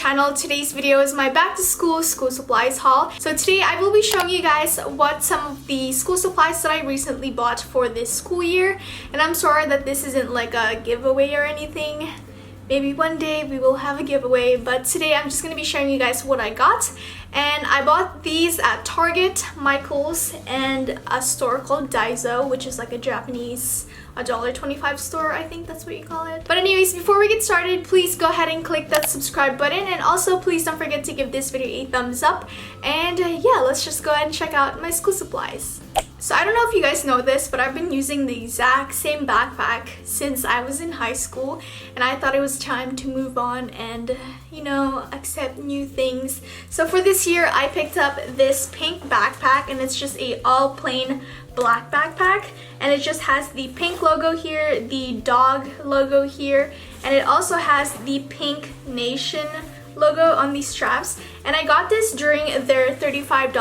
channel. Today's video is my back to school supplies haul. So today I will be showing you guys what some of the school supplies that I recently bought for this school year. And I'm sorry that this isn't like a giveaway or anything. Maybe one day we will have a giveaway, but today I'm just going to be showing you guys what I got. And I bought these at Target, Michael's, and a store called Daiso, which is like a Japanese $1.25 store, I think that's what you call it. But anyways, before we get started, please go ahead and click that subscribe button, and also please don't forget to give this video a thumbs up. And yeah, let's just go ahead and check out my school supplies. So I don't know if you guys know this, but I've been using the exact same backpack since I was in high school, and I thought it was time to move on and, you know, accept new things. So for this year, I picked up this pink backpack, and it's just a all plain black backpack, and it just has the pink logo here, the dog logo here, and it also has the Pink Nation logo on these straps. And I got this during their $35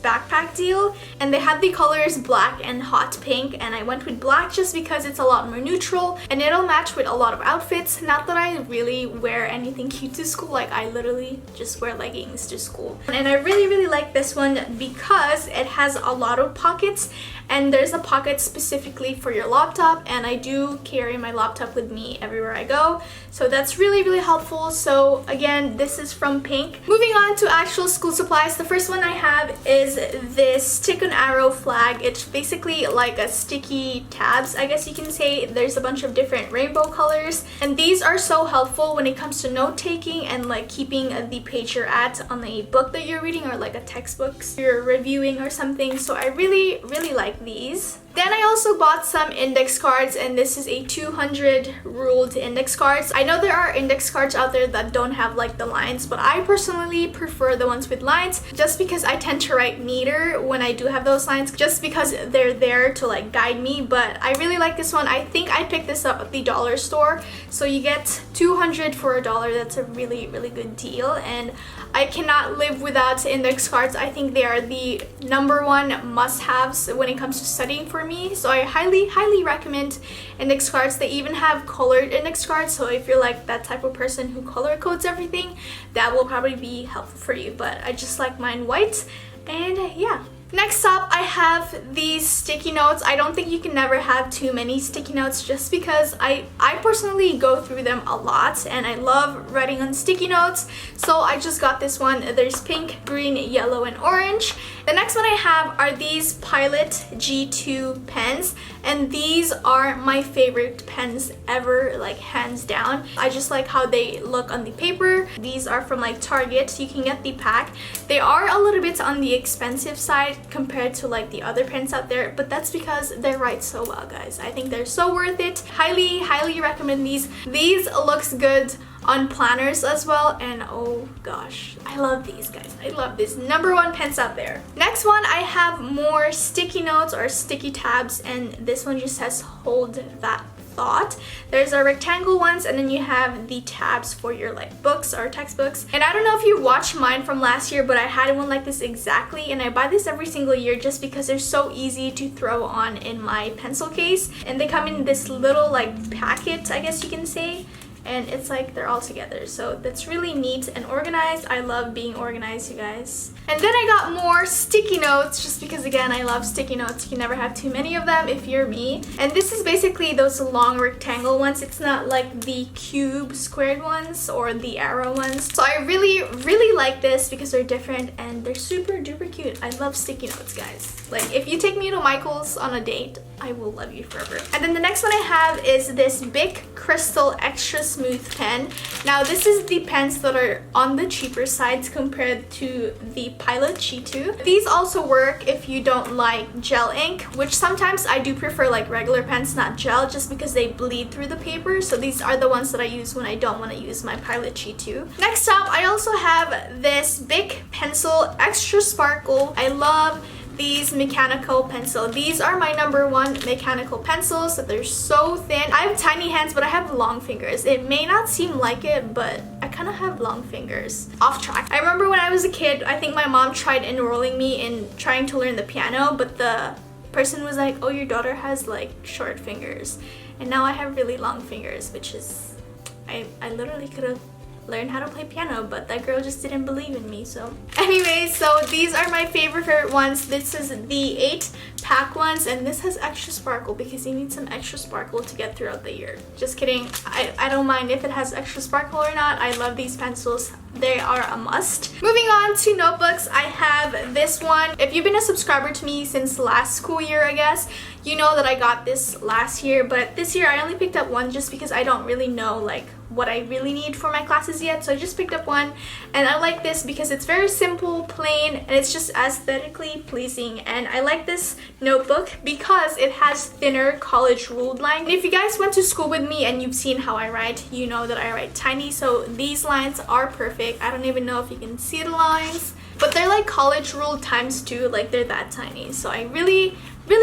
backpack deal, and they had the colors black and hot pink, and I went with black just because it's a lot more neutral and it'll match with a lot of outfits. Not that I really wear anything cute to school, like I literally just wear leggings to school. And I really like this one because it has a lot of pockets, and there's a pocket specifically for your laptop, and I do carry my laptop with me everywhere I go, so that's really helpful. So again, this is from Pink. Moving on to actual school supplies, the first one I have is this stick and arrow flag. It's basically like a sticky tabs, I guess you can say. There's a bunch of different rainbow colors, and these are so helpful when it comes to note taking and like keeping the page you're at on a book that you're reading, or like a textbook you're reviewing or something. So I really like these. Then I also bought some index cards, and this is a 200 ruled index cards. I know there are index cards out there that don't have like the lines, but I personally prefer the ones with lines just because I tend to write neater when I do have those lines, just because they're there to like guide me. But I really like this one. I think I picked this up at the dollar store, so you get 200 for $1. That's a really good deal, and I cannot live without index cards. I think they are the #1 must-haves when it comes to studying for me. So I highly recommend index cards. They even have colored index cards, so if you're like that type of person who color codes everything, that will probably be helpful for you. But I just like mine white. And yeah. Next up, I have these sticky notes. I don't think you can never have too many sticky notes, just because I personally go through them a lot and I love writing on sticky notes. So I just got this one. There's pink, green, yellow, and orange. The next one I have are these Pilot G2 pens, and these are my favorite pens ever, like hands down. I just like how they look on the paper. These are from like Target. You can get the pack. They are a little bit on the expensive side compared to like the other pens out there, but that's because they write so well, guys. I think they're so worth it. Highly recommend these. These looks good on planners as well, and oh gosh, I love these, guys. I love this. #1 pens out there. Next one, I have more sticky notes or sticky tabs, and this one just says hold that thought. There's a rectangle ones, and then you have the tabs for your like books or textbooks. And I don't know if you watched mine from last year, but I had one like this exactly, and I buy this every single year just because they're so easy to throw on in my pencil case, and they come in this little like packet, I guess you can say, and it's like they're all together, so that's really neat and organized. I love being organized, you guys. And then I got more sticky notes, just because again I love sticky notes. You can never have too many of them if you're me. And this is basically those long rectangle ones. It's not like the cube squared ones or the arrow ones. So I really like this because they're different and they're super duper cute. I love sticky notes, guys. Like if you take me to Michael's on a date, I will love you forever. And then the next one I have is this Bic Crystal Extra Smooth pen. Now this is the pens that are on the cheaper sides compared to the Pilot G2. These also work if you don't like gel ink, which sometimes I do prefer like regular pens, not gel, just because they bleed through the paper. So these are the ones that I use when I don't want to use my Pilot G2. Next up, I also have this Bic Pencil Extra Sparkle. I love these mechanical pencil. These are my #1 mechanical pencils. They're so thin. I have tiny hands, but I have long fingers. It may not seem like it, but I kind of have long fingers. Off track. I remember when I was a kid, I think my mom tried enrolling me in trying to learn the piano, but the person was like, oh, your daughter has like short fingers. And now I have really long fingers, which is, I literally could have learn how to play piano, but that girl just didn't believe in me. So anyway, so these are my favorite ones. This is the 8-pack ones, and this has extra sparkle because you need some extra sparkle to get throughout the year. Just kidding. I don't mind if it has extra sparkle or not. I love these pencils. They are a must. Moving on to notebooks, I have this one. If you've been a subscriber to me since last school year, I guess, you know that I got this last year, but this year I only picked up one just because I don't really know like what I really need for my classes yet. So I just picked up one, and I like this because it's very simple, plain, and it's just aesthetically pleasing. And I like this notebook because it has thinner college ruled line. If you guys went to school with me and you've seen how I write, you know that I write tiny, so these lines are perfect. I don't even know if you can see the lines, but they're like college ruled ×2, like they're that tiny. So I really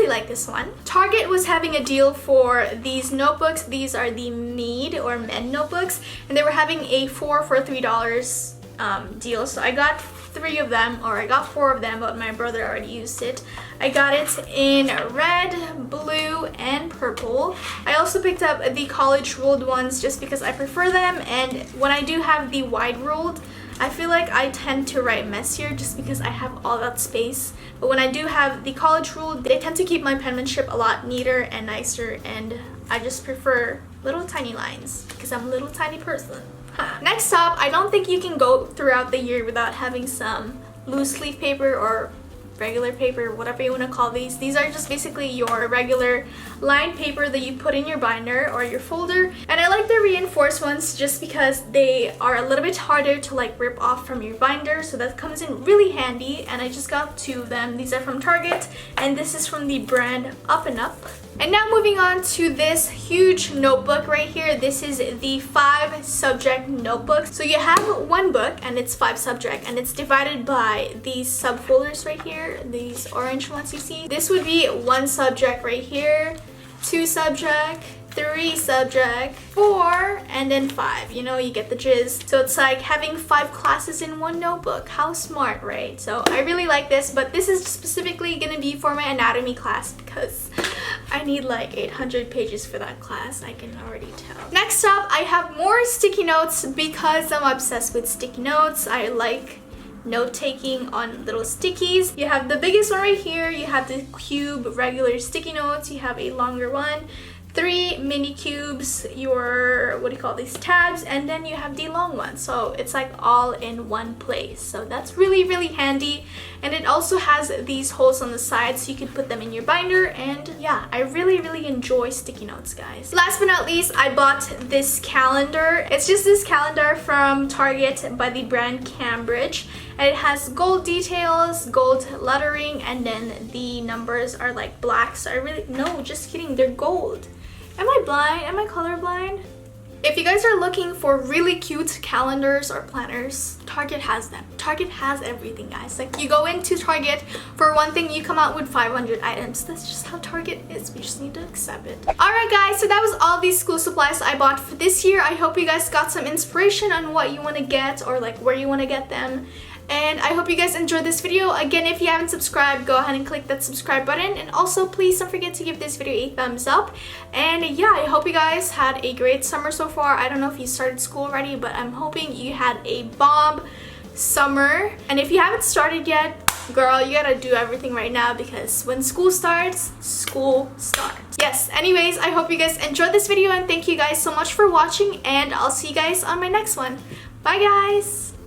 like this one. Target was having a deal for these notebooks. These are the Mead or Men notebooks, and they were having a 4 for $3 deal. So I got 3 of them, or I got 4 of them, but my brother already used it. I got it in red, blue, and purple. I also picked up the college ruled ones just because I prefer them, and when I do have the wide ruled, I feel like I tend to write messier just because I have all that space. But when I do have the college ruled, they tend to keep my penmanship a lot neater and nicer, and I just prefer little tiny lines because I'm a little tiny person. Next up, I don't think you can go throughout the year without having some loose leaf paper or regular paper, whatever you want to call these. These are just basically your regular lined paper that you put in your binder or your folder. And I like the reinforced ones just because they are a little bit harder to like rip off from your binder, so that comes in really handy. And I just got 2 of them. These are from Target, and this is from the brand Up and Up. And now moving on to this huge notebook right here. This is the 5 subject notebook. So you have one book and it's 5 subject, and it's divided by these subfolders right here, these orange ones you see. This would be 1 subject right here, 2 subject, 3 subject, 4, and then 5. You know, you get the gist. So it's like having 5 classes in one notebook. How smart, right? So I really like this, but this is specifically gonna be for my anatomy class because I need like 800 pages for that class, I can already tell. Next up, I have more sticky notes because I'm obsessed with sticky notes. I like note-taking on little stickies. You have the biggest one right here, you have the cube regular sticky notes, you have a longer one, 3 mini cubes, your, what do you call these, tabs, and then you have the long one. So it's like all in one place. So that's really handy. And it also has these holes on the side so you can put them in your binder. And yeah, I really enjoy sticky notes, guys. Last but not least, I bought this calendar. It's just this calendar from Target by the brand Cambridge. And it has gold details, gold lettering, and then the numbers are like black. So no, just kidding, they're gold. Am I blind? Am I colorblind? If you guys are looking for really cute calendars or planners, Target has them. Target has everything, guys. Like, you go into Target for one thing, you come out with 500 items. That's just how Target is. We just need to accept it. Alright guys, so that was all these school supplies I bought for this year. I hope you guys got some inspiration on what you want to get or like where you want to get them. And I hope you guys enjoyed this video. Again, if you haven't subscribed, go ahead and click that subscribe button. And also, please don't forget to give this video a thumbs up. And yeah, I hope you guys had a great summer so far. I don't know if you started school already, but I'm hoping you had a bomb summer. And if you haven't started yet, girl, you gotta do everything right now because when school starts, school starts. Yes, anyways, I hope you guys enjoyed this video and thank you guys so much for watching, and I'll see you guys on my next one. Bye, guys!